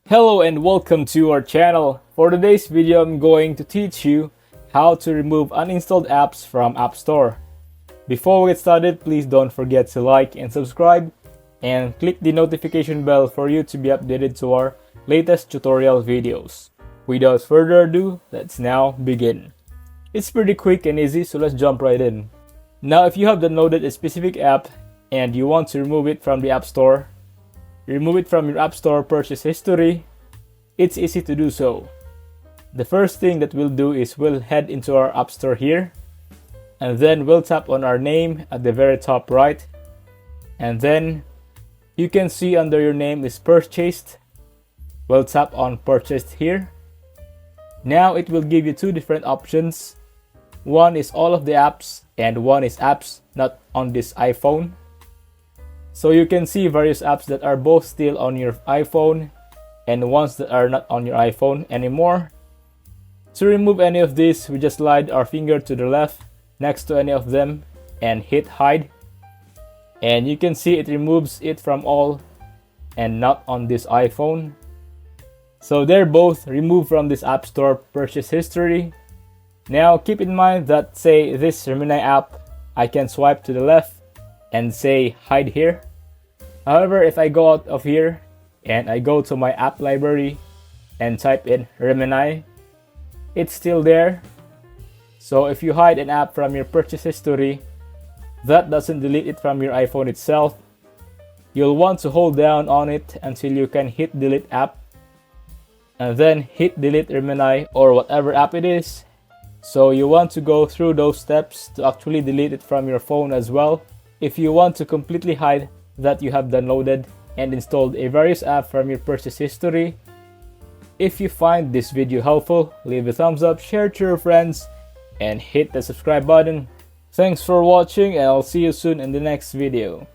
Hello and welcome to our channel. For today's video, I'm going to teach you how to remove uninstalled apps from App Store. Before we get started, please don't forget to like and subscribe and click the notification bell for you to be updated to our latest tutorial videos. Without further ado, let's now begin. It's pretty quick and easy, so let's jump right in. Now, if you have downloaded a specific app and you want to remove it from the App Store, remove it from your App Store purchase history, it's easy to do so. The first thing that we'll do is we'll head into our App Store here, and then we'll tap on our name at the very top right, and then you can see under your name is purchased. We'll tap on purchased here. Now it will give you two different options. One is all of the apps and one is apps not on this iPhone. So you can see various apps that are both still on your iPhone and ones that are not on your iPhone anymore. To remove any of these, we just slide our finger to the left next to any of them and hit hide. And you can see it removes it from all and not on this iPhone. So they're both removed from this App Store purchase history. Now keep in mind that say this Gemini app, I can swipe to the left and say hide here. However, if I go out of here and I go to my app library and type in Gemini, it's still there. So if you hide an app from your purchase history, that doesn't delete it from your iPhone itself. You'll want to hold down on it until you can hit delete app, and then hit delete Gemini or whatever app it is. So you want to go through those steps to actually delete it from your phone as well. If you want to completely hide that you have downloaded and installed a various app from your purchase history. If you find this video helpful, leave a thumbs up, share it to your friends, and hit the subscribe button. Thanks for watching, and I'll see you soon in the next video.